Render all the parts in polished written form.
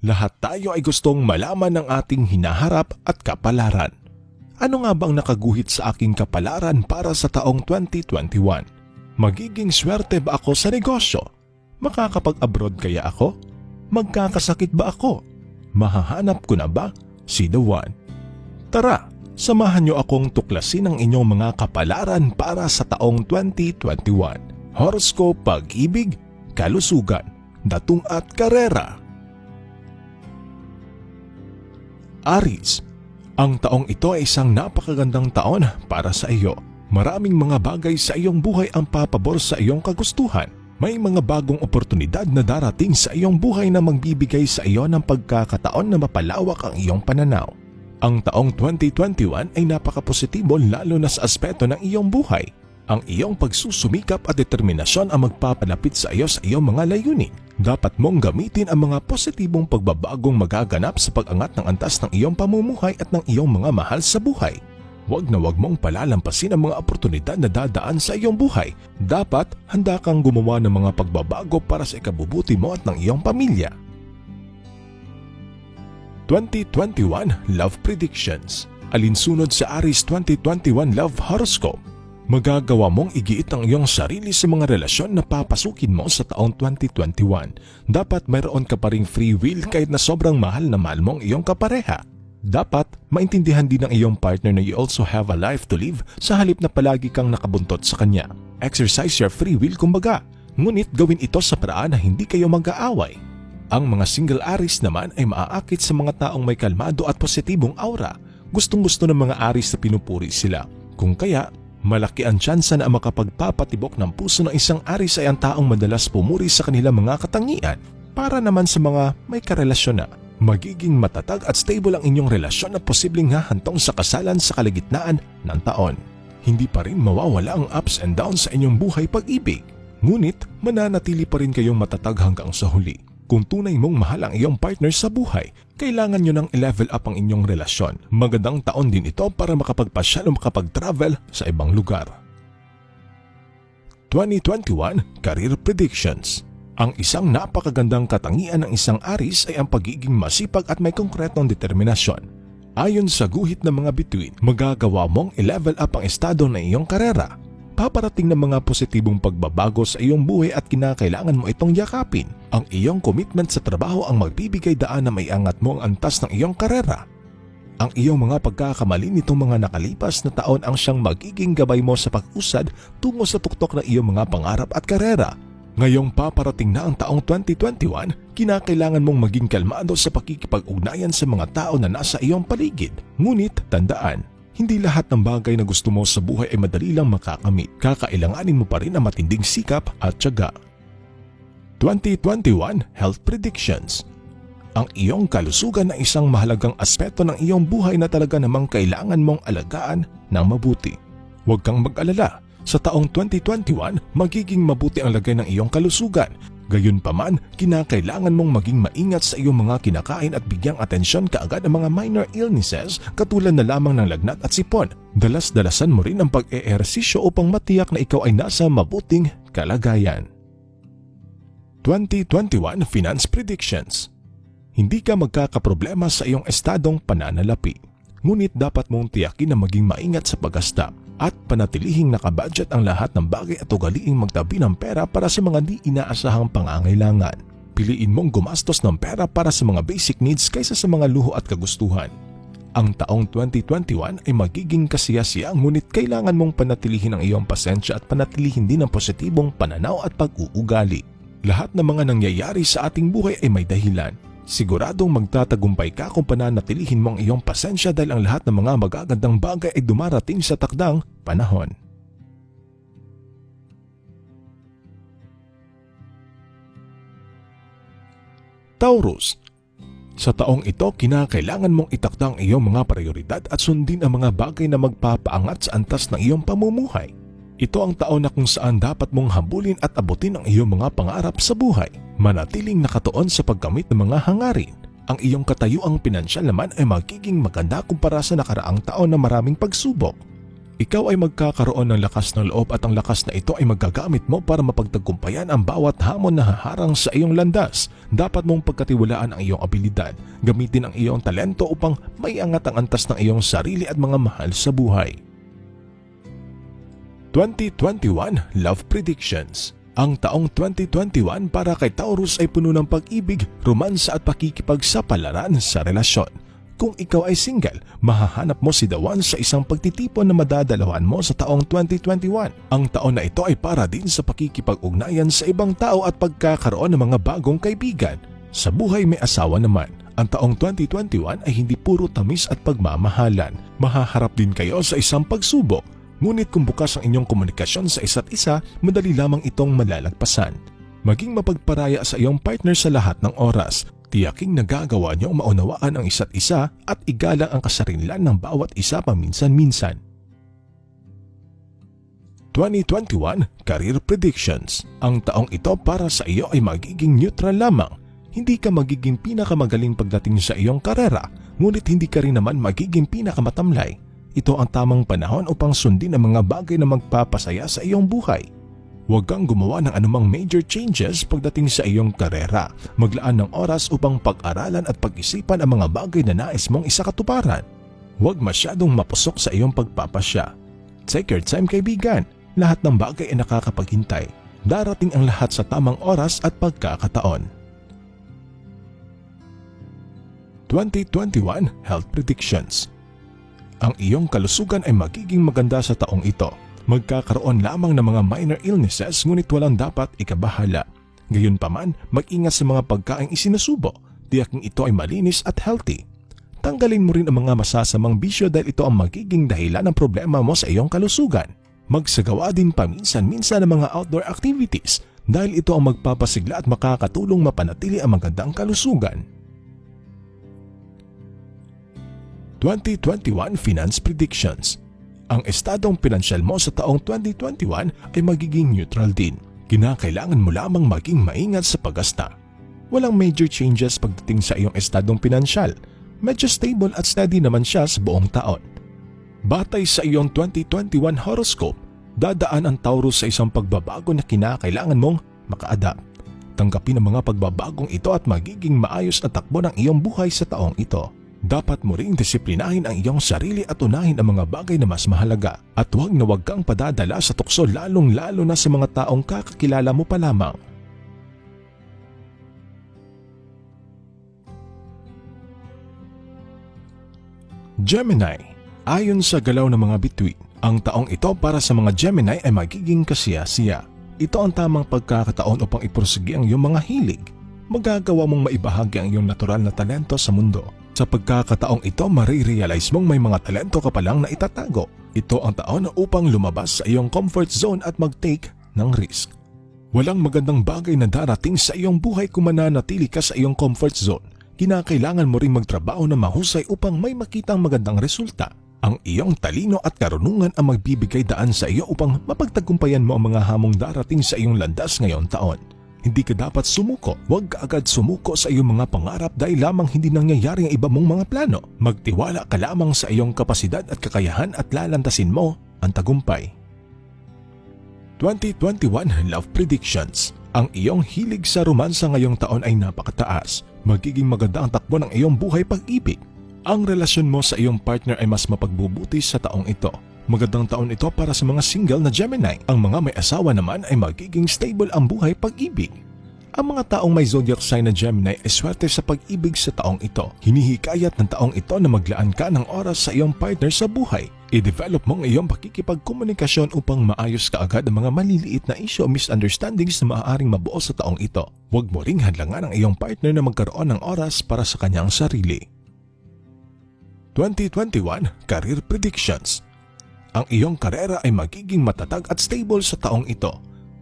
Lahat tayo ay gustong malaman ng ating hinaharap at kapalaran. Ano nga bang nakaguhit sa aking kapalaran para sa taong 2021? Magiging swerte ba ako sa negosyo? Makakapag-abroad kaya ako? Magkakasakit ba ako? Mahahanap ko na ba si The One? Tara, samahan niyo akong tuklasin ang inyong mga kapalaran para sa taong 2021. Horoscope, pag-ibig, kalusugan, datung at karera. Aries, ang taong ito ay isang napakagandang taon para sa iyo. Maraming mga bagay sa iyong buhay ang papabor sa iyong kagustuhan. May mga bagong oportunidad na darating sa iyong buhay na magbibigay sa iyo ng pagkakataon na mapalawak ang iyong pananaw. Ang taong 2021 ay napakapositibo lalo na sa aspeto ng iyong buhay. Ang iyong pagsusumikap at determinasyon ang magpapalapit sa iyo mga layunin. Dapat mong gamitin ang mga positibong pagbabagong magaganap sa pag-angat ng antas ng iyong pamumuhay at ng iyong mga mahal sa buhay. Huwag na huwag mong palalampasin ang mga oportunidad na dadaan sa iyong buhay. Dapat handa kang gumawa ng mga pagbabago para sa ikabubuti mo at ng iyong pamilya. 2021 Love Predictions. Alinsunod sa Aries 2021 Love Horoscope. Magagawa mong igiit ang iyong sarili sa mga relasyon na papasukin mo sa taong 2021. Dapat mayroon ka pa ring free will kahit na sobrang mahal na mahal mong iyong kapareha. Dapat maintindihan din ng iyong partner na you also have a life to live sa halip na palagi kang nakabuntot sa kanya. Exercise your free will kumbaga, ngunit gawin ito sa paraan na hindi kayo mag-aaway. Ang mga single Aries naman ay maaakit sa mga taong may kalmado at positibong aura. Gustong-gusto ng mga Aries na pinupuri sila. Kung kaya, malaki ang tsansa na makapagpapatibok ng puso ng isang Aries ay ang taong madalas pumuri sa kanilang mga katangian. Para naman sa mga may karelasyon na, magiging matatag at stable ang inyong relasyon na posibleng hahantong sa kasalan sa kalagitnaan ng taon. Hindi pa rin mawawala ang ups and downs sa inyong buhay pag-ibig. Ngunit mananatili pa rin kayong matatag hanggang sa huli. Kung tunay mong mahal ang iyong partner sa buhay, kailangan nyo nang i-level up ang inyong relasyon. Magandang taon din ito para makapagpasyal o makapag-travel sa ibang lugar. 2021 Career Predictions. Ang isang napakagandang katangian ng isang Aries ay ang pagiging masipag at may konkretong determinasyon. Ayon sa guhit ng mga bituin, magagawa mong i-level up ang estado ng iyong karera. Paparating ng mga positibong pagbabago sa iyong buhay at kinakailangan mo itong yakapin. Ang iyong commitment sa trabaho ang magbibigay daan na may angat mo ang antas ng iyong karera. Ang iyong mga pagkakamali nitong mga nakalipas na taon ang siyang magiging gabay mo sa pag-usad tungo sa tuktok ng iyong mga pangarap at karera. Ngayong paparating na ang taong 2021, kinakailangan mong maging kalmado sa pakikipag-ugnayan sa mga tao na nasa iyong paligid. Ngunit tandaan, hindi lahat ng bagay na gusto mo sa buhay ay madali lang makakamit. Kakailanganin mo pa rin ang matinding sikap at tiyaga. 2021 Health Predictions. Ang iyong kalusugan ay isang mahalagang aspeto ng iyong buhay na talaga namang kailangan mong alagaan ng mabuti. Huwag kang mag-alala. Sa taong 2021, magiging mabuti ang lagay ng iyong kalusugan. Gayunpaman, kinakailangan mong maging maingat sa iyong mga kinakain at bigyang atensyon kaagad ang mga minor illnesses katulad na lamang ng lagnat at sipon. Dalas-dalasan mo rin ang pag-eehersisyo upang matiyak na ikaw ay nasa mabuting kalagayan. 2021 Finance Predictions. Hindi ka magkakaproblema sa iyong estadong pananalapi. Ngunit dapat mong tiyakin na maging maingat sa paggasta at panatilihing nakabudget ang lahat ng bagay at ugaliing magtabi ng pera para sa mga di inaasahang pangangailangan. Piliin mong gumastos ng pera para sa mga basic needs kaysa sa mga luho at kagustuhan. Ang taong 2021 ay magiging kasiyasiya ngunit kailangan mong panatilihin ang iyong pasensya at panatilihin din ang positibong pananaw at pag-uugali. Lahat ng mga nangyayari sa ating buhay ay may dahilan. Siguradong magtatagumpay ka kung pananatilihin mo ang iyong pasensya dahil ang lahat ng mga magagandang bagay ay dumarating sa takdang panahon. Taurus. Sa taong ito, kinakailangan mong itakda ang iyong mga prioridad at sundin ang mga bagay na magpapaangat sa antas ng iyong pamumuhay. Ito ang taon na kung saan dapat mong habulin at abutin ang iyong mga pangarap sa buhay. Manatiling nakatuon sa pagkamit ng mga hangarin. Ang iyong katayuang pinansyal naman ay magiging maganda kumpara sa nakaraang taon na maraming pagsubok. Ikaw ay magkakaroon ng lakas ng loob at ang lakas na ito ay magagamit mo para mapagtagumpayan ang bawat hamon na haharang sa iyong landas. Dapat mong pagkatiwalaan ang iyong abilidad, gamitin ang iyong talento upang maiangat ang antas ng iyong sarili at mga mahal sa buhay. 2021 Love Predictions. Ang taong 2021 para kay Taurus ay puno ng pag-ibig, romansa at pakikipagsapalaran sa relasyon. Kung ikaw ay single, mahahanap mo si The One sa isang pagtitipon na madadalawan mo sa taong 2021. Ang taon na ito ay para din sa pakikipag-ugnayan sa ibang tao at pagkakaroon ng mga bagong kaibigan. Sa buhay may asawa naman, ang taong 2021 ay hindi puro tamis at pagmamahalan. Mahaharap din kayo sa isang pagsubok. Ngunit kung bukas ang inyong komunikasyon sa isa't isa, madali lamang itong malalagpasan. Maging mapagparaya sa iyong partner sa lahat ng oras. Tiyaking nagagawa niyong maunawaan ang isa't isa at igalang ang kasarinlan ng bawat isa paminsan-minsan. 2021 Career Predictions. Ang taong ito para sa iyo ay magiging neutral lamang. Hindi ka magiging pinakamagaling pagdating sa iyong karera, ngunit hindi ka rin naman magiging pinakamatamlay. Ito ang tamang panahon upang sundin ang mga bagay na magpapasaya sa iyong buhay. Huwag kang gumawa ng anumang major changes pagdating sa iyong karera. Maglaan ng oras upang pag-aralan at pag-isipan ang mga bagay na nais mong isakatuparan. Huwag masyadong mapusok sa iyong pagpapasya. Take your time, kaibigan. Lahat ng bagay ay nakakapaghintay. Darating ang lahat sa tamang oras at pagkakataon. 2021 Health Predictions. Ang iyong kalusugan ay magiging maganda sa taong ito. Magkakaroon lamang ng mga minor illnesses ngunit walang dapat ikabahala. Gayunpaman, mag-ingat sa mga pagkaing isinusubo. Tiyaking ito ay malinis at healthy. Tanggalin mo rin ang mga masasamang bisyo dahil ito ang magiging dahilan ng problema mo sa iyong kalusugan. Magsagawa din paminsan-minsan ng mga outdoor activities dahil ito ang magpapasigla at makakatulong mapanatili ang magandang kalusugan. 2021 Finance Predictions. Ang estadong pinansyal mo sa taong 2021 ay magiging neutral din. Kinakailangan mo lamang maging maingat sa paggasta. Walang major changes pagdating sa iyong estadong pinansyal. Medyo stable at steady naman siya sa buong taon. Batay sa iyong 2021 horoscope, dadaan ang Taurus sa isang pagbabago na kinakailangan mong maka-adapt. Tanggapin ang mga pagbabagong ito at magiging maayos na takbo ng iyong buhay sa taong ito. Dapat mo ring disiplinahin ang iyong sarili at unahin ang mga bagay na mas mahalaga. At huwag na huwag kang padadala sa tukso lalong-lalo na sa mga taong kakakilala mo pa lamang. Gemini. Ayon sa galaw ng mga bituin, ang taong ito para sa mga Gemini ay magiging kasiya-siya. Ito ang tamang pagkakataon upang ipursige ang iyong mga hilig. Magagawa mong maibahagi ang iyong natural na talento sa mundo. Sa pagkakataong ito, marirealize mong may mga talento ka palang na itatago. Ito ang taon upang lumabas sa iyong comfort zone at mag-take ng risk. Walang magandang bagay na darating sa iyong buhay kung mananatili ka sa iyong comfort zone. Kinakailangan mo ring magtrabaho na mahusay upang may makitang magandang resulta. Ang iyong talino at karunungan ang magbibigay daan sa iyo upang mapagtagumpayan mo ang mga hamong darating sa iyong landas ngayong taon. Hindi ka dapat sumuko. Huwag ka agad sumuko sa iyong mga pangarap dahil lamang hindi nangyayari ang iba mong mga plano. Magtiwala ka lamang sa iyong kapasidad at kakayahan at lalantasin mo ang tagumpay. 2021 Love Predictions. Ang iyong hilig sa romansa ngayong taon ay napakataas. Magiging maganda ang takbo ng iyong buhay pag-ibig. Ang relasyon mo sa iyong partner ay mas mapagbubuti sa taong ito. Magandang taon ito para sa mga single na Gemini. Ang mga may asawa naman ay magiging stable ang buhay pag-ibig. Ang mga taong may zodiac sign na Gemini ay swerte sa pag-ibig sa taong ito. Hinihikayat ng taong ito na maglaan ka ng oras sa iyong partner sa buhay. I-develop mo ang iyong pakikipagkomunikasyon upang maayos ka agad ang mga maliliit na issue o misunderstandings na maaaring mabuo sa taong ito. Huwag mo ring hadlangan ang iyong partner na magkaroon ng oras para sa kanyang sarili. 2021 Career Predictions. Ang iyong karera ay magiging matatag at stable sa taong ito.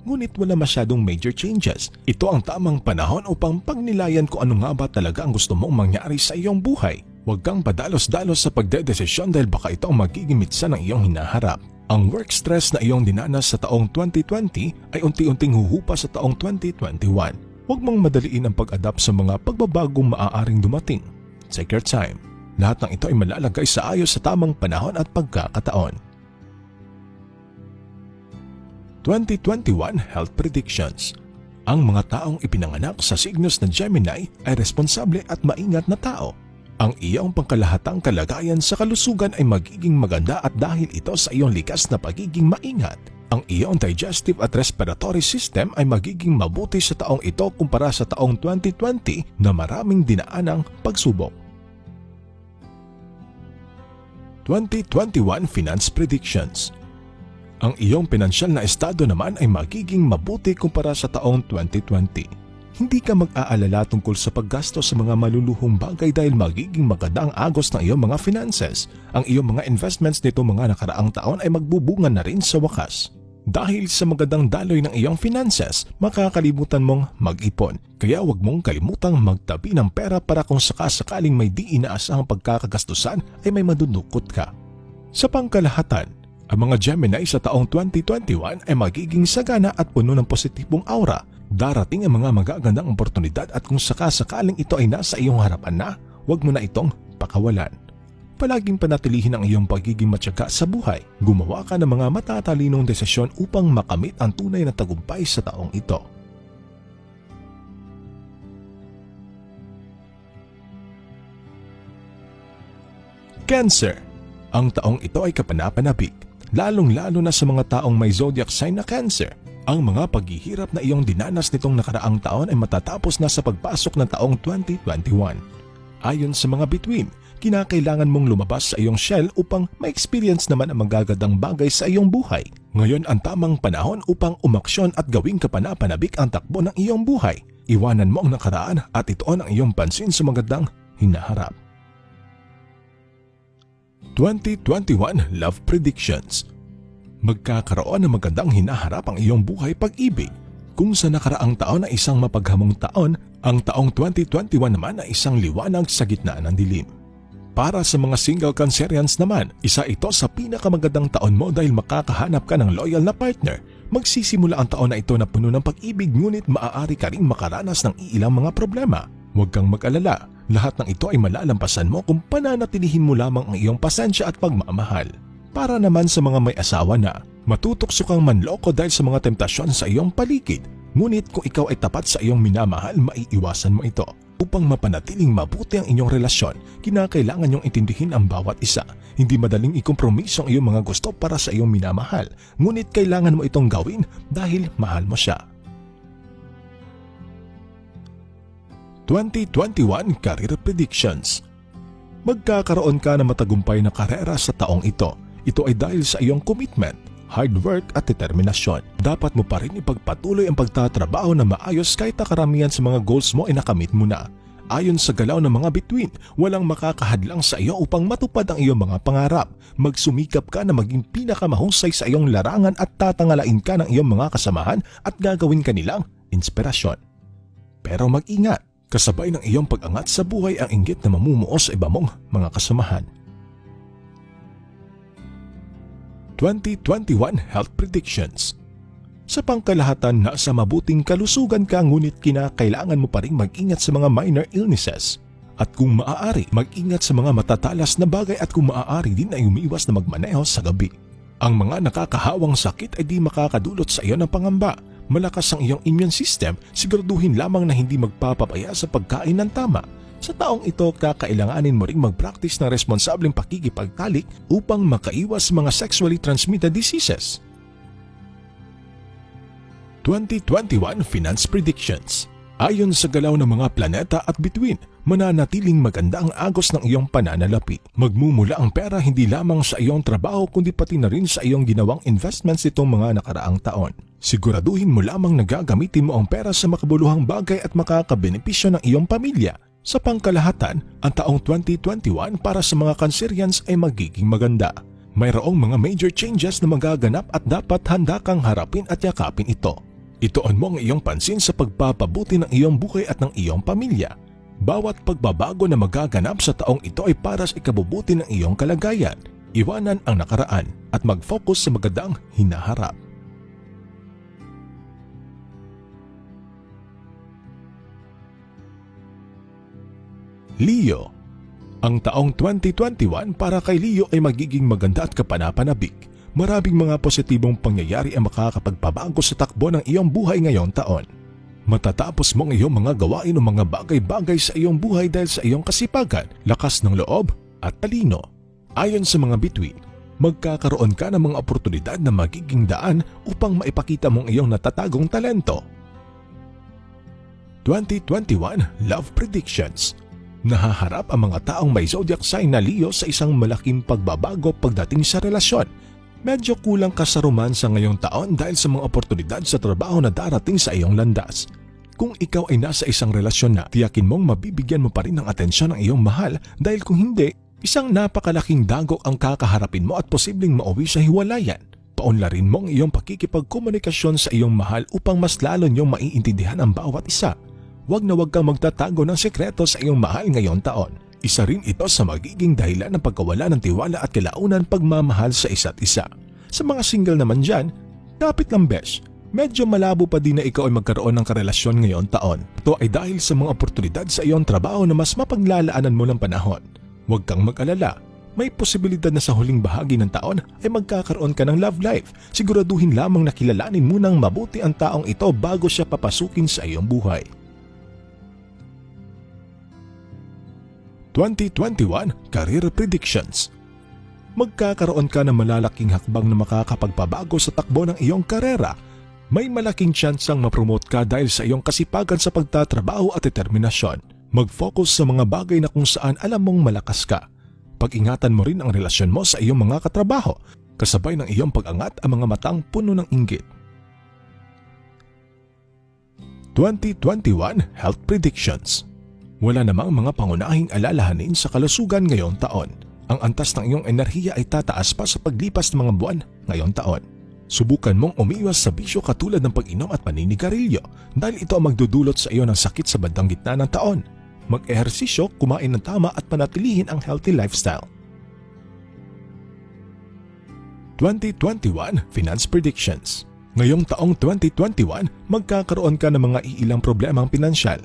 Ngunit wala masyadong major changes. Ito ang tamang panahon upang pagnilayan kung ano nga ba talaga ang gusto mong mangyari sa iyong buhay. Huwag kang padalos-dalos sa pagdedesisyon dahil baka ito ang magiging mitsa ng iyong hinaharap. Ang work stress na iyong dinanas sa taong 2020 ay unti-unting huhupa sa taong 2021. Huwag mong madaliin ang pag-adapt sa mga pagbabagong maaaring dumating. Take your time. Lahat ng ito ay malalagay sa ayos sa tamang panahon at pagkakataon. 2021 Health Predictions. Ang mga taong ipinanganak sa signos na Gemini ay responsable at maingat na tao. Ang iyong pangkalahatang kalagayan sa kalusugan ay magiging maganda at dahil ito sa iyong likas na pagiging maingat, ang iyong digestive at respiratory system ay magiging mabuti sa taong ito kumpara sa taong 2020 na maraming dinaanang pagsubok. 2021 Finance Predictions. Ang iyong pinansyal na estado naman ay magiging mabuti kumpara sa taong 2020. Hindi ka mag-aalala tungkol sa paggastos sa mga maluluhong bagay dahil magiging maganda ang agos ng iyong mga finances. Ang iyong mga investments nito mga nakaraang taon ay magbubunga na rin sa wakas. Dahil sa magandang daloy ng iyong finances, makakalimutan mong mag-ipon. Kaya huwag mong kalimutang magtabi ng pera para kung sakasakaling may di inaasahang pagkakagastusan ay may madudukot ka. Sa pangkalahatan, ang mga Gemini sa taong 2021 ay magiging sagana at puno ng positibong aura. Darating ang mga magagandang oportunidad at kung sakasakaling ito ay nasa iyong harapan na, huwag mo na itong pakawalan. Palaging panatilihin ang iyong pagiging matyaga sa buhay. Gumawa ka ng mga matatalinong desisyon upang makamit ang tunay na tagumpay sa taong ito. Cancer. Ang taong ito ay kapanapanabik, lalong-lalo na sa mga taong may zodiac sign na Cancer. Ang mga paghihirap na iyong dinanas nitong nakaraang taon ay matatapos na sa pagpasok ng taong 2021. Ayon sa mga bituin, kinakailangan mong lumabas sa iyong shell upang ma-experience naman ang magagandang bagay sa iyong buhay. Ngayon ang tamang panahon upang umaksyon at gawing kapanapanabik ang takbo ng iyong buhay. Iwanan mo ang nakaraan at itoon ang iyong pansin sa magandang hinaharap. 2021 Love Predictions. Magkakaroon ng magandang hinaharap ang iyong buhay pag-ibig. Kung sa nakaraang taon ay isang mapaghamong taon, ang taong 2021 naman ay isang liwanag sa gitna ng dilim. Para sa mga single Cancerians naman, isa ito sa pinakamagandang taon mo dahil makakahanap ka ng loyal na partner. Magsisimula ang taon na ito na puno ng pag-ibig ngunit maaari ka ring makaranas ng iilang mga problema. Huwag kang mag-alala, lahat ng ito ay malalampasan mo kung pananatilihin mo lamang ang iyong pasensya at pagmamahal. Para naman sa mga may asawa na, matutokso kang manloko dahil sa mga temptasyon sa iyong paligid. Ngunit kung ikaw ay tapat sa iyong minamahal, maiiwasan mo ito. Upang mapanatiling mabuti ang inyong relasyon, kinakailangan niyong intindihin ang bawat isa. Hindi madaling ikompromiso ang iyong mga gusto para sa iyong minamahal. Ngunit kailangan mo itong gawin dahil mahal mo siya. 2021 Career Predictions. Magkakaroon ka ng matagumpay na karera sa taong ito. Ito ay dahil sa iyong commitment, hard work at determinasyon. Dapat mo pa rin ipagpatuloy ang pagtatrabaho na maayos kahit na karamihan sa mga goals mo ay nakamit mo na. Ayon sa galaw ng mga bituin, walang makakahadlang sa iyo upang matupad ang iyong mga pangarap. Magsumikap ka na maging pinakamahusay sa iyong larangan at tatangalain ka ng iyong mga kasamahan at gagawin ka nilang inspirasyon. Pero mag-ingat, kasabay ng iyong pag-angat sa buhay ang inggit na mamumuo sa iba mong mga kasamahan. 2021 Health Predictions. Sa pangkalahatan, nasa mabuting kalusugan ka ngunit kinakailangan mo pa rin mag-ingat sa mga minor illnesses. At kung maaari, mag-ingat sa mga matatalas na bagay at kung maaari din ay umiwas na magmaneho sa gabi. Ang mga nakakahawang sakit ay di makakadulot sa iyo ng pangamba. Malakas ang iyong immune system, siguraduhin lamang na hindi magpapapaya sa pagkain ng tama. Sa taong ito, kakailanganin mo ring mag-practice ng responsableng pakikipagtalik upang makaiwas sa mga sexually transmitted diseases. 2021 Finance Predictions. Ayon sa galaw ng mga planeta at bituin, mananatiling maganda ang agos ng iyong pananalapi. Magmumula ang pera hindi lamang sa iyong trabaho kundi pati na rin sa iyong ginawang investments nitong mga nakaraang taon. Siguraduhin mo lamang na gagamitin mo ang pera sa makabuluhang bagay at makakabenepisyo ng iyong pamilya. Sa pangkalahatan, ang taong 2021 para sa mga Cancerians ay magiging maganda. Mayroong mga major changes na magaganap at dapat handa kang harapin at yakapin ito. Ituon mo ang iyong pansin sa pagpapabuti ng iyong buhay at ng iyong pamilya. Bawat pagbabago na magaganap sa taong ito ay para sa ikabubuti ng iyong kalagayan. Iwanan ang nakaraan at mag-focus sa magandang hinaharap. Leo. Ang taong 2021 para kay Leo ay magiging maganda at kapanapanabik. Maraming mga positibong pangyayari ang makakapagpabago sa takbo ng iyong buhay ngayong taon. Matatapos mo ang iyong mga gawain o mga bagay-bagay sa iyong buhay dahil sa iyong kasipagan, lakas ng loob at talino. Ayon sa mga bituin, magkakaroon ka ng mga oportunidad na magiging daan upang maipakita mong iyong natatagong talento. 2021 Love Predictions. Nahaharap ang mga taong may zodiac sign na Leo sa isang malaking pagbabago pagdating sa relasyon. Medyo kulang ka sa romansa ngayong taon dahil sa mga oportunidad sa trabaho na darating sa iyong landas. Kung ikaw ay nasa isang relasyon na, tiyakin mong mabibigyan mo pa rin ng atensyon ng iyong mahal dahil kung hindi, isang napakalaking dagok ang kakaharapin mo at posibleng mauwi sa hiwalayan. Paunlarin mo ang iyong pakikipagkomunikasyon sa iyong mahal upang mas lalo niyong maiintindihan ang bawat isa. Huwag na huwag kang magtatago ng sekreto sa iyong mahal ngayong taon. Isa rin ito sa magiging dahilan ng pagkawala ng tiwala at kalaunan pagmamahal sa isa't isa. Sa mga single naman dyan, kapit lang besh, medyo malabo pa din na ikaw ay magkaroon ng karelasyon ngayong taon. Ito ay dahil sa mga oportunidad sa iyong trabaho na mas mapaglalaanan mo ng panahon. Huwag kang mag-alala, may posibilidad na sa huling bahagi ng taon ay magkakaroon ka ng love life. Siguraduhin lamang na kilalanin mo ng mabuti ang taong ito bago siya papasukin sa iyong buhay. 2021 Career Predictions. Magkakaroon ka ng malalaking hakbang na makakapagpabago sa takbo ng iyong karera. May malaking tsansang mapromote ka dahil sa iyong kasipagan sa pagtatrabaho at determinasyon. Mag-focus sa mga bagay na kung saan alam mong malakas ka. Pag-ingatan mo rin ang relasyon mo sa iyong mga katrabaho, kasabay ng iyong pag-angat ang mga matang puno ng inggit. 2021 Health Predictions. Wala namang mga pangunahing alalahanin sa kalusugan ngayong taon. Ang antas ng iyong enerhiya ay tataas pa sa paglipas ng mga buwan ngayong taon. Subukan mong umiwas sa bisyo katulad ng pag-inom at paninigarilyo dahil ito ang magdudulot sa iyo ng sakit sa bandang gitna ng taon. Mag-ehersisyo, kumain ng tama at panatilihin ang healthy lifestyle. 2021 Finance Predictions. Ngayong taong 2021, magkakaroon ka ng mga iilang problemang pinansyal.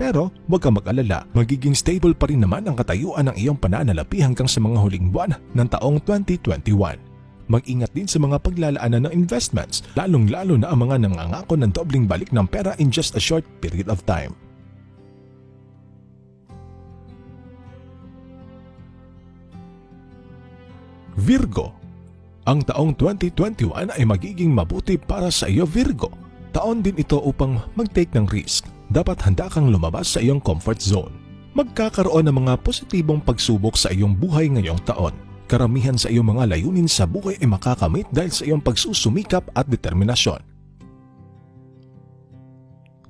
Pero huwag kang mag-alala, magiging stable pa rin naman ang katayuan ng iyong pananalapi hanggang sa mga huling buwan ng taong 2021. Mag-ingat din sa mga paglalaanan ng investments, lalong-lalo na ang mga nangangako ng dobling balik ng pera in just a short period of time. Virgo. Ang taong 2021 ay magiging mabuti para sa iyo, Virgo. Taon din ito upang mag-take ng risk. Dapat handa kang lumabas sa iyong comfort zone. Magkakaroon ng mga positibong pagsubok sa iyong buhay ngayong taon. Karamihan sa iyong mga layunin sa buhay ay makakamit dahil sa iyong pagsusumikap at determinasyon.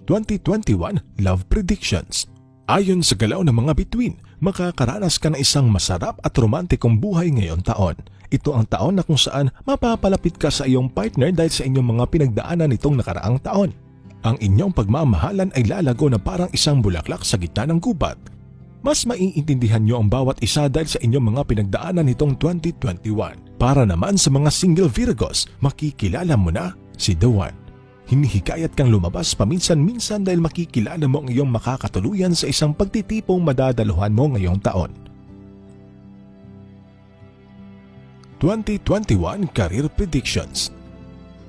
2021 Love Predictions. Ayon sa galaw ng mga bituin, makakaranas ka ng isang masarap at romantikong buhay ngayong taon. Ito ang taon na kung saan mapapalapit ka sa iyong partner dahil sa inyong mga pinagdaanan nitong nakaraang taon. Ang inyong pagmamahalan ay lalago na parang isang bulaklak sa gitna ng gubat. Mas maiintindihan nyo ang bawat isa dahil sa inyong mga pinagdaanan nitong 2021. Para naman sa mga single Virgos, makikilala mo na si The One. Hinihikayat kang lumabas paminsan-minsan dahil makikilala mo ang iyong makakatuluyan sa isang pagtitipong madadaluhan mo ngayong taon. 2021 Career Predictions.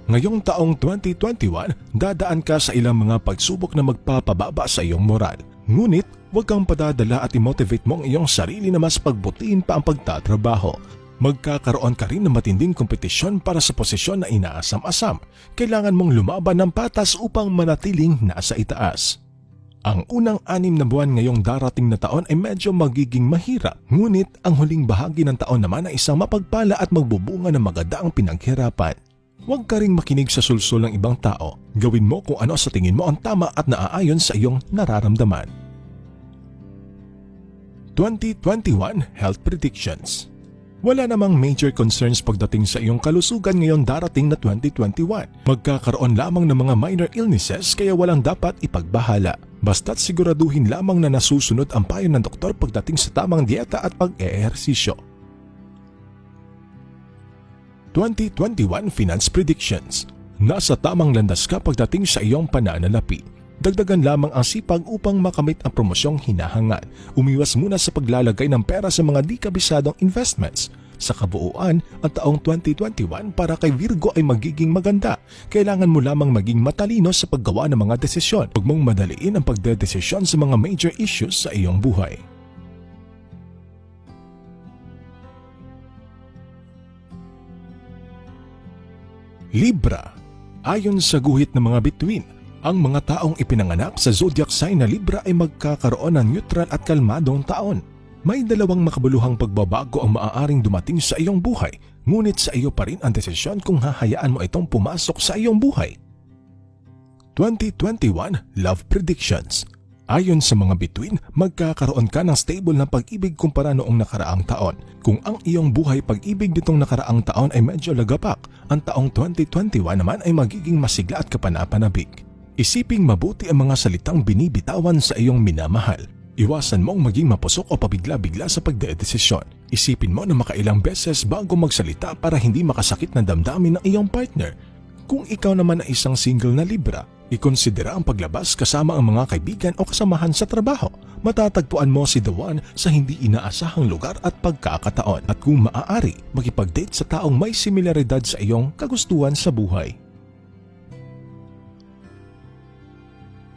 Ngayong taong 2021, dadaan ka sa ilang mga pagsubok na magpapababa sa iyong moral. Ngunit, huwag kang padadala at i-motivate mo ang iyong sarili na mas pagbutihin pa ang pagtatrabaho. Magkakaroon ka rin ng matinding kompetisyon para sa posisyon na inaasam-asam. Kailangan mong lumaban ng patas upang manatiling nasa itaas. Ang unang 6 na buwan ngayong darating na taon ay medyo magiging mahirap. Ngunit, ang huling bahagi ng taon naman ay isang mapagpala at magbubunga ng maganda ang pinaghirapan. Huwag ka ring makinig sa sulsol ng ibang tao. Gawin mo kung ano sa tingin mo ang tama at naaayon sa iyong nararamdaman. 2021 Health Predictions. Wala namang major concerns pagdating sa iyong kalusugan ngayong darating na 2021. Magkakaroon lamang ng mga minor illnesses kaya walang dapat ipagbahala. Basta't siguraduhin lamang na nasusunod ang payo ng doktor pagdating sa tamang dieta at pag-eehersisyo. 2021 Finance Predictions. Nasa tamang landas ka pagdating sa iyong pananalapi. Dagdagan lamang ang sipag upang makamit ang promosyong hinahangad. Umiwas muna sa paglalagay ng pera sa mga di kabisadong investments. Sa kabuuan, ang taong 2021 para kay Virgo ay magiging maganda. Kailangan mo lamang maging matalino sa paggawa ng mga desisyon. Huwag mong madaliin ang pagdedesisyon sa mga major issues sa iyong buhay. Libra. Ayon sa guhit ng mga bituin, ang mga taong ipinanganak sa zodiac sign na Libra ay magkakaroon ng neutral at kalmadong taon. May dalawang makabuluhang pagbabago ang maaaring dumating sa iyong buhay, ngunit sa iyo pa rin ang desisyon kung hahayaan mo itong pumasok sa iyong buhay. 2021 Love Predictions. Ayon sa mga bituin, magkakaroon ka ng stable na pag-ibig kumpara noong nakaraang taon. Kung ang iyong buhay pag-ibig nitong nakaraang taon ay medyo lagapak, ang taong 2021 naman ay magiging masigla at kapanapanabik. Isiping mabuti ang mga salitang binibitawan sa iyong minamahal. Iwasan mong maging mapusok o pabigla-bigla sa pagdedesisyon. Isipin mo na makailang beses bago magsalita para hindi makasakit na damdamin ng iyong partner. Kung ikaw naman ay isang single na Libra, ikonsidera ang paglabas kasama ang mga kaibigan o kasamahan sa trabaho. Matatagpuan mo si The One sa hindi inaasahang lugar at pagkakataon. At kung maaari, makipag-date sa taong may similaridad sa iyong kagustuhan sa buhay.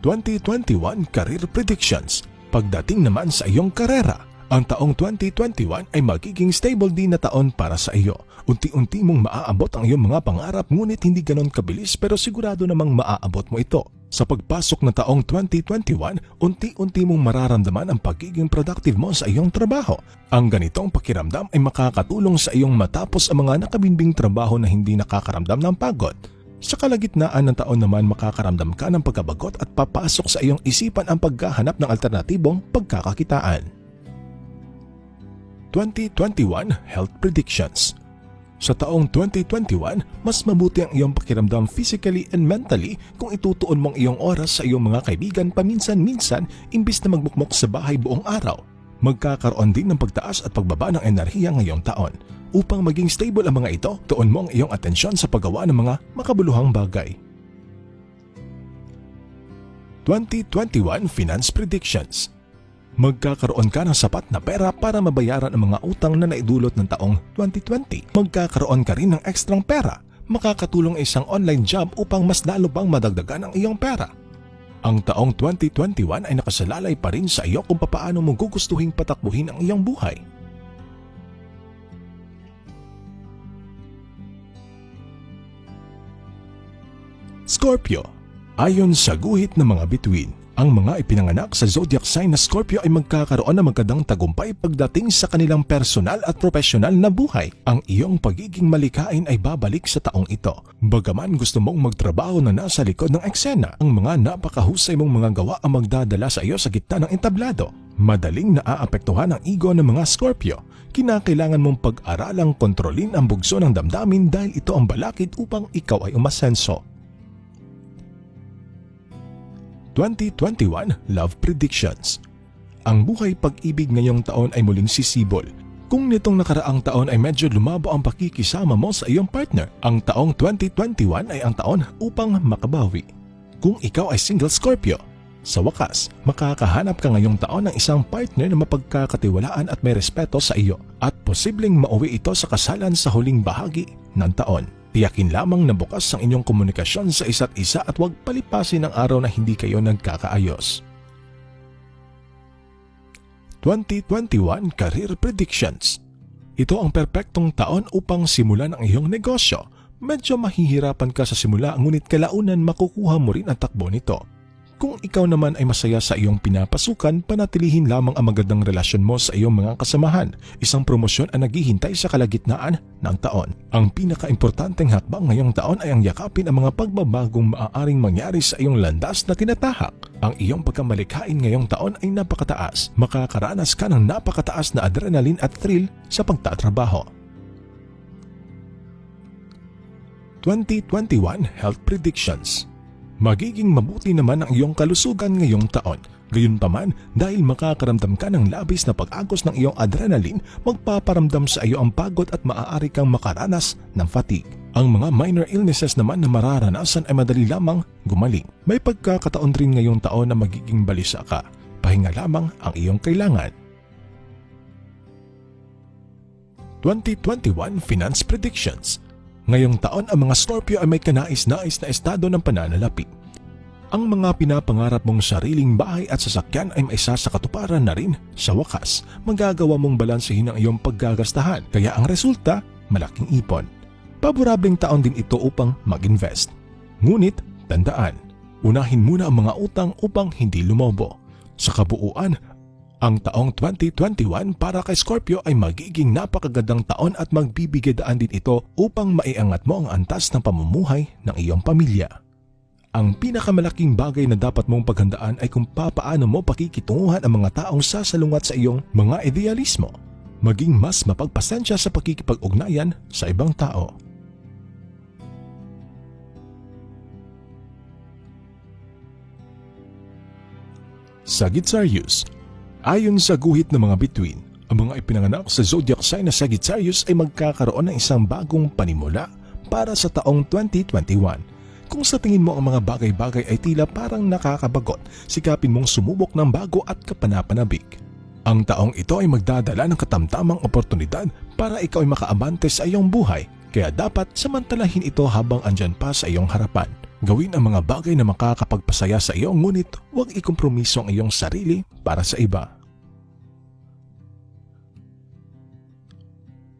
2021 Career Predictions. Pagdating naman sa iyong karera, ang taong 2021 ay magiging stable din na taon para sa iyo. Unti-unti mong maaabot ang iyong mga pangarap ngunit hindi ganon kabilis pero sigurado namang maaabot mo ito. Sa pagpasok na taong 2021, unti-unti mong mararamdaman ang pagiging productive mo sa iyong trabaho. Ang ganitong pakiramdam ay makakatulong sa iyong matapos ang mga nakabinbing trabaho na hindi nakakaramdam ng pagod. Sa kalagitnaan ng taon naman makakaramdam ka ng pagkabagot at papasok sa iyong isipan ang paghahanap ng alternatibong pagkakakitaan. 2021 Health Predictions. Sa taong 2021, mas mabuti ang iyong pakiramdam physically and mentally kung itutuon mong iyong oras sa iyong mga kaibigan paminsan-minsan imbis na magmukmok sa bahay buong araw. Magkakaroon din ng pagtaas at pagbaba ng enerhiya ngayong taon. Upang maging stable ang mga ito, tuon mo ang iyong atensyon sa paggawa ng mga makabuluhang bagay. 2021 Finance Predictions. Magkakaroon ka ng sapat na pera para mabayaran ang mga utang na naidulot ng taong 2020. Magkakaroon ka rin ng ekstrang pera. Makakatulong isang online job upang mas lalo pang madagdagan ang iyong pera. Ang taong 2021 ay nakasalalay pa rin sa iyo kung papaano mo gugustuhing patakbuhin ang iyong buhay. Scorpio. Ayon sa guhit ng mga bituin, ang mga ipinanganak sa zodiac sign na Scorpio ay magkakaroon ng magandang tagumpay pagdating sa kanilang personal at profesional na buhay. Ang iyong pagiging malikain ay babalik sa taong ito. Bagaman gusto mong magtrabaho na nasa likod ng eksena, ang mga napakahusay mong mga gawa ang magdadala sa iyo sa gitna ng entablado. Madaling naaapektuhan ang ego ng mga Scorpio. Kinakailangan mong pag-aralang kontrolin ang bugso ng damdamin dahil ito ang balakid upang ikaw ay umasenso. 2021 Love Predictions. Ang buhay pag-ibig ngayong taon ay muling sisibol. Kung nitong nakaraang taon ay medyo lumabo ang pakikisama mo sa iyong partner, ang taong 2021 ay ang taon upang makabawi. Kung ikaw ay single Scorpio, sa wakas, makakahanap ka ngayong taon ng isang partner na mapagkakatiwalaan at may respeto sa iyo at posibleng mauwi ito sa kasalan sa huling bahagi ng taon. Tiyakin lamang na bukas ang inyong komunikasyon sa isa't isa at huwag palipasin ang araw na hindi kayo nagkakaayos. 2021 Career Predictions. Ito ang perpektong taon upang simulan ang iyong negosyo. Medyo mahihirapan ka sa simula ngunit kalaunan makukuha mo rin ang takbo nito. Kung ikaw naman ay masaya sa iyong pinapasukan, panatilihin lamang ang magandang relasyon mo sa iyong mga kasamahan. Isang promosyon ang naghihintay sa kalagitnaan ng taon. Ang pinakaimportanteng hakbang ngayong taon ay ang yakapin ang mga pagbabagong maaaring mangyari sa iyong landas na tinatahak. Ang iyong pagkamalikhain ngayong taon ay napakataas. Makakaranas ka ng napakataas na adrenaline at thrill sa pagtatrabaho. 2021 Health Predictions. Magiging mabuti naman ang iyong kalusugan ngayong taon. Gayunpaman, dahil makakaramdam ka ng labis na pag-agos ng iyong adrenaline, magpaparamdam sa iyo ang pagod at maaari kang makaranas ng fatigue. Ang mga minor illnesses naman na mararanasan ay madali lamang gumaling. May pagkakataon rin ngayong taon na magiging balisa ka. Pahinga lamang ang iyong kailangan. 2021 Finance Predictions. Ngayong taon ang mga Scorpio ay may kanais-nais na estado ng pananalapi. Ang mga pinapangarap mong sariling bahay at sasakyan ay maisa sa katuparan na rin. Sa wakas, magagawa mong balansehin ang iyong paggagastahan, kaya ang resulta, malaking ipon. Paborableng taon din ito upang mag-invest. Ngunit, tandaan, unahin muna ang mga utang upang hindi lumobo. Sa kabuuan, ang taong 2021 para kay Scorpio ay magiging napakagandang taon at magbibigay daan din ito upang maiangat mo ang antas ng pamumuhay ng iyong pamilya. Ang pinakamalaking bagay na dapat mong paghandaan ay kung papaano mo pakikitunguhan ang mga taong sasalungat sa iyong mga idealismo. Maging mas mapagpasensya sa pakikipag-ugnayan sa ibang tao. Sagittarius. Ayon sa guhit ng mga bituin, ang mga ipinanganak sa zodiac sign na Sagittarius ay magkakaroon ng isang bagong panimula para sa taong 2021. Kung sa tingin mo ang mga bagay-bagay ay tila parang nakakabagot, sikapin mong sumubok ng bago at kapanapanabik. Ang taong ito ay magdadala ng katamtamang oportunidad para ikaw ay makaabante sa iyong buhay, kaya dapat samantalahin ito habang andyan pa sa iyong harapan. Gawin ang mga bagay na makakapagpasaya sa iyo, ngunit huwag ikompromiso ang iyong sarili para sa iba.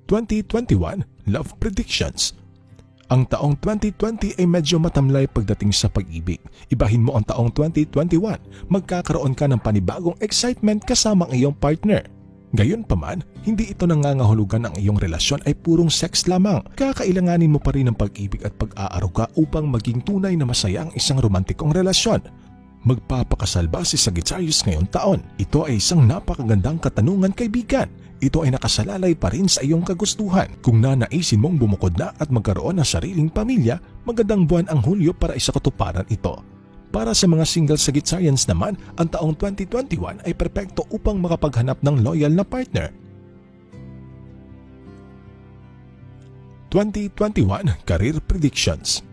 2021 Love Predictions. Ang taong 2020 ay medyo matamlay pagdating sa pag-ibig. Ibahin mo ang taong 2021, magkakaroon ka ng panibagong excitement kasama ang iyong partner. Gayunpaman, hindi ito nangangahulugan ang iyong relasyon ay purong sex lamang. Kakailanganin mo pa rin ang pag-ibig at pag-aaruga upang maging tunay na masaya ang isang romantikong relasyon. Magpapakasal ba si Sagittarius ngayong taon? Ito ay isang napakagandang katanungan, kaibigan. Ito ay nakasalalay pa rin sa iyong kagustuhan. Kung nanaisin mong bumukod na at magkaroon ng sariling pamilya, magandang buwan ang Hulyo para sa katuparan ito. Para sa mga single Sagittarians naman, ang taong 2021 ay perpekto upang makapaghanap ng loyal na partner. 2021 Career Predictions.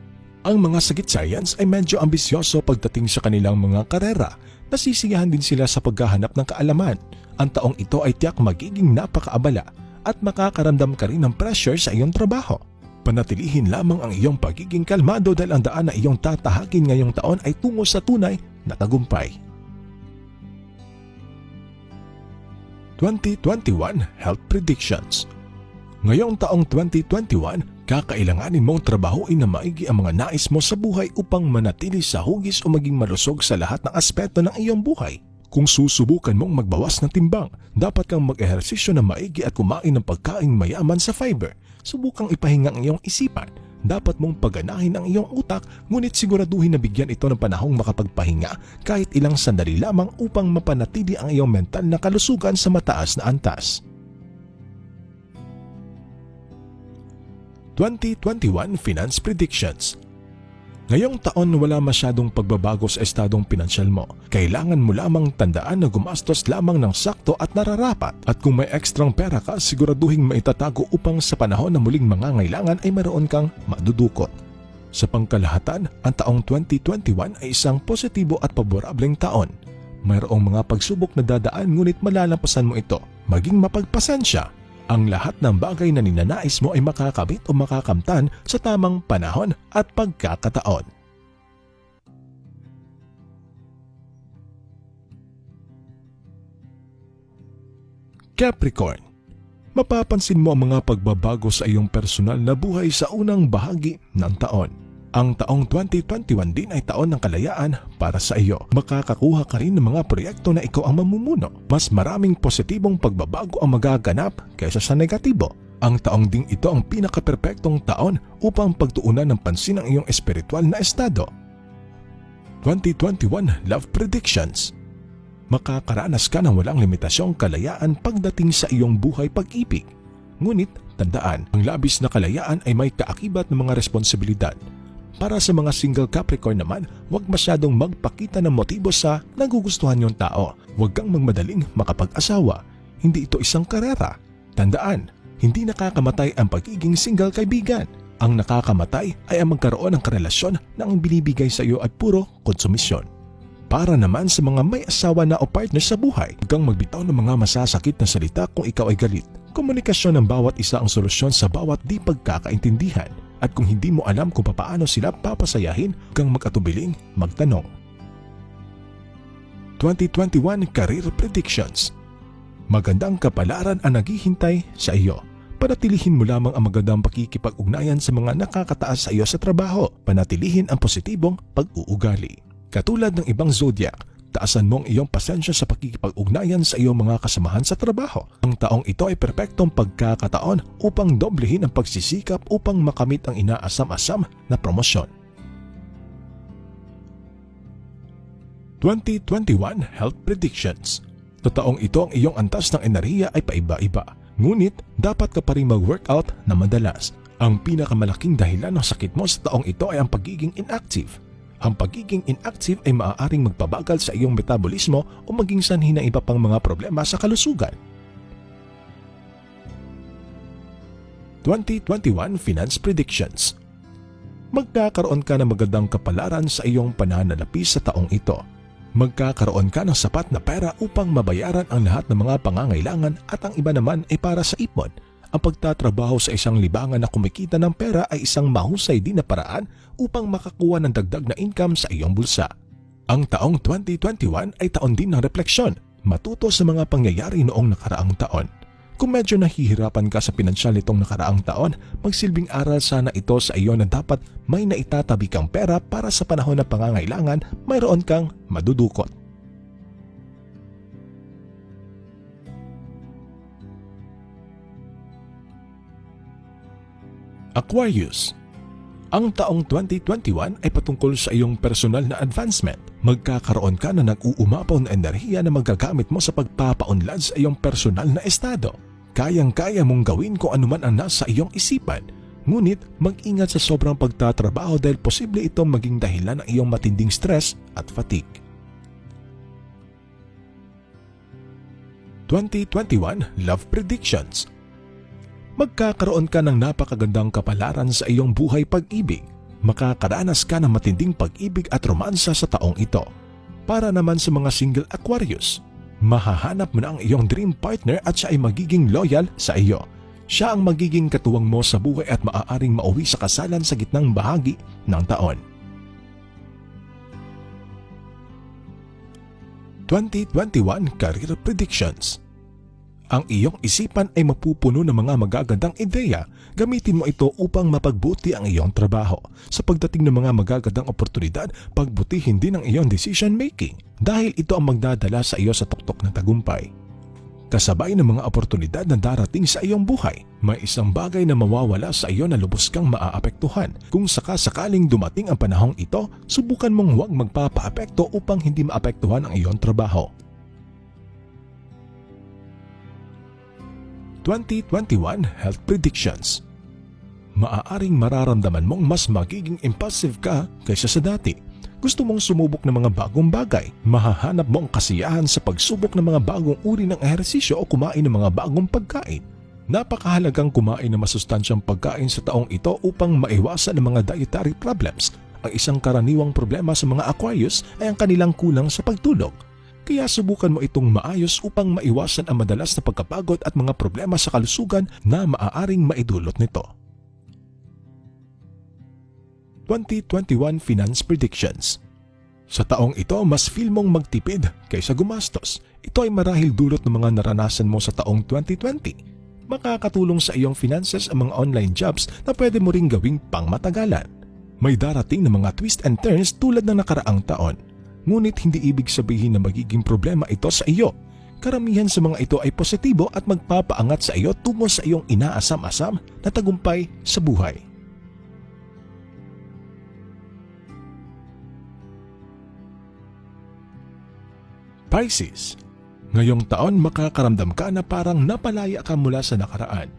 Ang mga Sagittarians ay medyo ambisyoso pagdating sa kanilang mga karera. Nasisiyahan din sila sa paghahanap ng kaalaman. Ang taong ito ay tiyak magiging napakaabala at makakaramdam ka rin ng pressure sa iyong trabaho. Panatilihin lamang ang iyong pagiging kalmado dahil ang daan na iyong tatahakin ngayong taon ay tungo sa tunay na tagumpay. 2021 Health Predictions. Ngayong taong 2021, kakailanganin mong trabahuin na maigi ang mga nais mo sa buhay upang manatili sa hugis o maging malusog sa lahat ng aspeto ng iyong buhay. Kung susubukan mong magbawas ng timbang, dapat kang mag-ehersisyo na maigi at kumain ng pagkain mayaman sa fiber. Subukang ipahinga ang iyong isipan. Dapat mong paganahin ang iyong utak, ngunit siguraduhin na bigyan ito ng panahong makapagpahinga kahit ilang sandali lamang upang mapanatili ang iyong mental na kalusugan sa mataas na antas. 2021 Finance Predictions. Ngayong taon wala masyadong pagbabago sa estadong pinansyal mo. Kailangan mo lamang tandaan na gumastos lamang ng sakto at nararapat. At kung may ekstrang pera ka, siguraduhin maitatago upang sa panahon na muling mangangailangan ay mayroon kang madudukot. Sa pangkalahatan, ang taong 2021 ay isang positibo at paborableng taon. Mayroong mga pagsubok na dadaan, ngunit malalampasan mo ito. Maging mapagpasensya. Ang lahat ng bagay na ninanais mo ay makakabit o makakamtan sa tamang panahon at pagkakataon. Capricorn. Mapapansin mo ang mga pagbabago sa iyong personal na buhay sa unang bahagi ng taon. Ang taong 2021 din ay taon ng kalayaan para sa iyo. Makakakuha ka rin ng mga proyekto na ikaw ang mamumuno. Mas maraming positibong pagbabago ang magaganap kaysa sa negatibo. Ang taong ding ito ang pinakaperpektong taon upang pagtuunan ng pansin ang iyong espiritual na estado. 2021 Love Predictions. Makakaranas ka ng walang limitasyong kalayaan pagdating sa iyong buhay pag-ibig. Ngunit tandaan, ang labis na kalayaan ay may kaakibat ng mga responsibilidad. Para sa mga single Capricorn naman, huwag masyadong magpakita ng motibo sa nagugustuhan niyong tao. Huwag kang magmadaling makapag-asawa. Hindi ito isang karera. Tandaan, hindi nakakamatay ang pagiging single, kaibigan. Ang nakakamatay ay ang magkaroon ng karelasyon na ang binibigay sa iyo ay puro konsumisyon. Para naman sa mga may asawa na o partner sa buhay, huwag kang magbitaw ng mga masasakit na salita kung ikaw ay galit. Komunikasyon ng bawat isa ang solusyon sa bawat di pagkakaintindihan, at kung hindi mo alam kung paano sila papasayahin, kang mag-atubiling magtanong. 2021 Career Predictions. Magandang kapalaran ang naghihintay sa iyo. Panatilihin mo lamang ang magandang pakikipag-ugnayan sa mga nakakataas sa iyo sa trabaho. Panatilihin ang positibong pag-uugali. Katulad ng ibang zodiac, taasan mo ang iyong pasensya sa pakikipag-ugnayan sa iyong mga kasamahan sa trabaho. Ang taong ito ay perpektong pagkakataon upang doblehin ang pagsisikap upang makamit ang inaasam-asam na promosyon. 2021 Health Predictions. Sa taong ito, ang iyong antas ng enerhiya ay paiba-iba. Ngunit, dapat ka pa rin mag-workout na madalas. Ang pinakamalaking dahilan ng sakit mo sa taong ito ay ang pagiging inactive. Ang pagiging inactive ay maaaring magpabagal sa iyong metabolismo o maging sanhi ng iba pang mga problema sa kalusugan. 2021 Finance Predictions. Magkakaroon ka ng magandang kapalaran sa iyong pananalapi sa taong ito. Magkakaroon ka ng sapat na pera upang mabayaran ang lahat ng mga pangangailangan, at ang iba naman ay para sa ipon. Ang pagtatrabaho sa isang libangan na kumikita ng pera ay isang mahusay din na paraan upang makakuha ng dagdag na income sa iyong bulsa. Ang taong 2021 ay taon din ng refleksyon, matuto sa mga pangyayari noong nakaraang taon. Kung medyo nahihirapan ka sa pinansyal nitong nakaraang taon, magsilbing aral sana ito sa iyo na dapat may naitatabi kang pera para sa panahon ng pangangailangan, mayroon kang madudukot. Aquarius. Ang taong 2021 ay patungkol sa iyong personal na advancement. Magkakaroon ka na nag-uumapaw na enerhiya na magagamit mo sa pagpapaunlad sa iyong personal na estado. Kayang-kaya mong gawin kung anuman ang nasa iyong isipan. Ngunit mag-ingat sa sobrang pagtatrabaho dahil posible itong maging dahilan ng iyong matinding stress at fatigue. 2021 Love Predictions. Magkakaroon ka ng napakagandang kapalaran sa iyong buhay pag-ibig. Makakaranas ka ng matinding pag-ibig at romansa sa taong ito. Para naman sa mga single Aquarius, mahahanap mo na ang iyong dream partner at siya ay magiging loyal sa iyo. Siya ang magiging katuwang mo sa buhay at maaaring mauwi sa kasalan sa gitnang bahagi ng taon. 2021 Career Predictions. Ang iyong isipan ay mapupuno ng mga magagandang ideya. Gamitin mo ito upang mapagbuti ang iyong trabaho. Sa pagdating ng mga magagandang oportunidad, pagbutihin din ang iyong decision making dahil ito ang magdadala sa iyo sa tuktok ng tagumpay. Kasabay ng mga oportunidad na darating sa iyong buhay, may isang bagay na mawawala sa iyo na lubos kang maaapektuhan. Kung sakasakaling dumating ang panahong ito, subukan mong huwag magpapaapekto upang hindi maapektuhan ang iyong trabaho. 2021 Health Predictions. Maaaring mararamdaman mong mas magiging impulsive ka kaysa sa dati. Gusto mong sumubok ng mga bagong bagay. Mahahanap mo ang kasiyahan sa pagsubok ng mga bagong uri ng ehersisyo o kumain ng mga bagong pagkain. Napakahalagang kumain ng masustansyang pagkain sa taong ito upang maiwasan ang mga dietary problems. Ang isang karaniwang problema sa mga Aquarius ay ang kanilang kulang sa pagtulog. Kaya subukan mo itong maayos upang maiwasan ang madalas na pagkapagod at mga problema sa kalusugan na maaaring maidulot nito. 2021 Finance Predictions. Sa taong ito, mas feel mong magtipid kaysa gumastos. Ito ay marahil dulot ng mga naranasan mo sa taong 2020. Makakatulong sa iyong finances ang mga online jobs na pwede mo ring gawing pangmatagalan. May darating na mga twist and turns tulad ng nakaraang taon. Ngunit hindi ibig sabihin na magiging problema ito sa iyo. Karamihan sa mga ito ay positibo at magpapaangat sa iyo tungo sa iyong inaasam-asam na tagumpay sa buhay. Pisces. Ngayong taon makakaramdam ka na parang napalaya ka mula sa nakaraan.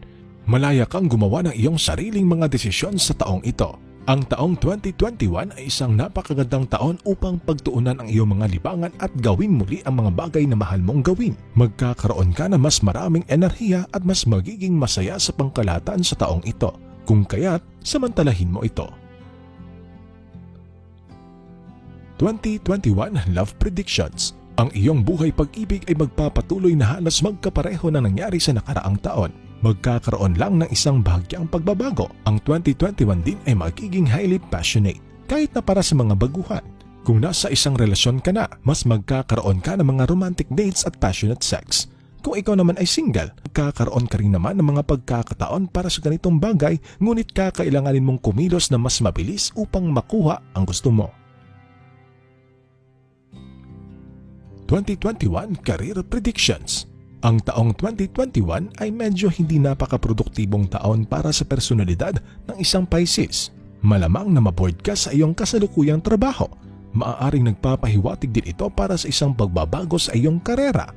Malaya kang gumawa ng iyong sariling mga desisyon sa taong ito. Ang taong 2021 ay isang napakagandang taon upang pagtuunan ang iyong mga libangan at gawin muli ang mga bagay na mahal mong gawin. Magkakaroon ka na mas maraming enerhiya at mas magiging masaya sa pangkalahatan sa taong ito. Kung kaya't, samantalahin mo ito. 2021 Love Predictions. Ang iyong buhay pag-ibig ay magpapatuloy na halos magkapareho na nangyari sa nakaraang taon. magkakaroon lang ng isang bahagyang pagbabago. Ang 2021 din ay magiging highly passionate, kahit na para sa mga baguhan. Kung nasa isang relasyon ka na, mas magkakaroon ka ng mga romantic dates at passionate sex. Kung ikaw naman ay single, magkakaroon ka rin naman ng mga pagkakataon para sa ganitong bagay, ngunit kakailanganin mong kumilos na mas mabilis upang makuha ang gusto mo. 2021 Career Predictions. Ang taong 2021 ay medyo hindi napakaproduktibong taon para sa personalidad ng isang Pisces. Malamang na maboard ka sa iyong kasalukuyang trabaho. Maaaring nagpapahiwatig din ito para sa isang pagbabago sa iyong karera.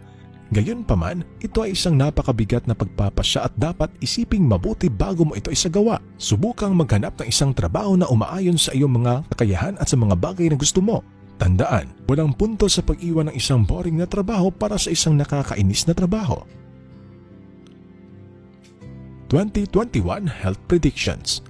Gayunpaman, ito ay isang napakabigat na pagpapasya at dapat isiping mabuti bago mo ito isagawa. Subukang maghanap ng isang trabaho na umaayon sa iyong mga kakayahan at sa mga bagay na gusto mo. Tandaan, walang punto sa pag-iwan ng isang boring na trabaho para sa isang nakakainis na trabaho. 2021 Health Predictions.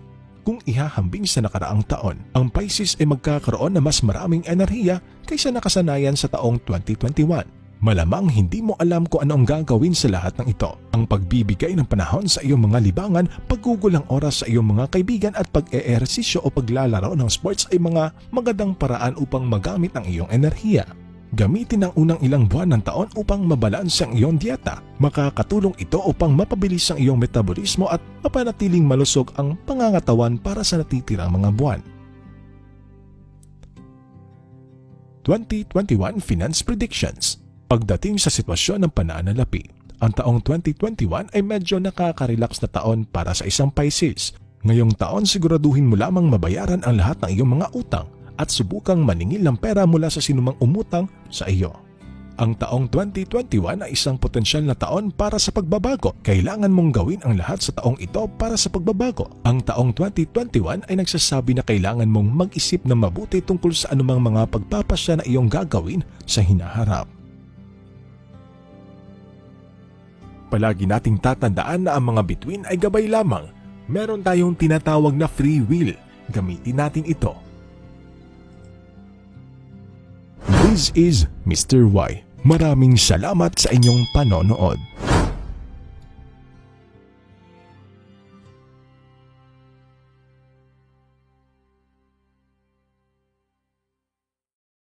Kung ihahambing sa nakaraang taon, ang Pisces ay magkakaroon ng mas maraming enerhiya kaysa nakasanayan sa taong 2021. Malamang hindi mo alam kung ano ang gagawin sa lahat ng ito. Ang pagbibigay ng panahon sa iyong mga libangan, paggugulang oras sa iyong mga kaibigan at pag-eehersisyo o paglalaro ng sports ay mga magandang paraan upang magamit ang iyong enerhiya. Gamitin ang unang ilang buwan ng taon upang mabalanse ang iyong dieta. Makakatulong ito upang mapabilis ang iyong metabolismo at mapanatiling malusog ang pangangatawan para sa natitirang mga buwan. 2021 Finance Predictions. Pagdating sa sitwasyon ng pananalapi, ang taong 2021 ay medyo nakaka-relax na taon para sa isang Pisces. Ngayong taon siguraduhin mo lamang mabayaran ang lahat ng iyong mga utang at subukang maningil ng pera mula sa sinumang umutang sa iyo. Ang taong 2021 ay isang potensyal na taon para sa pagbabago. Kailangan mong gawin ang lahat sa taong ito para sa pagbabago. Ang taong 2021 ay nagsasabi na kailangan mong mag-isip na mabuti tungkol sa anumang mga pagpapasya na iyong gagawin sa hinaharap. Palagi nating tatandaan na ang mga bituin ay gabay lamang. Meron tayong tinatawag na free will. Gamitin natin ito. This is Mr. Y. Maraming salamat sa inyong panonood.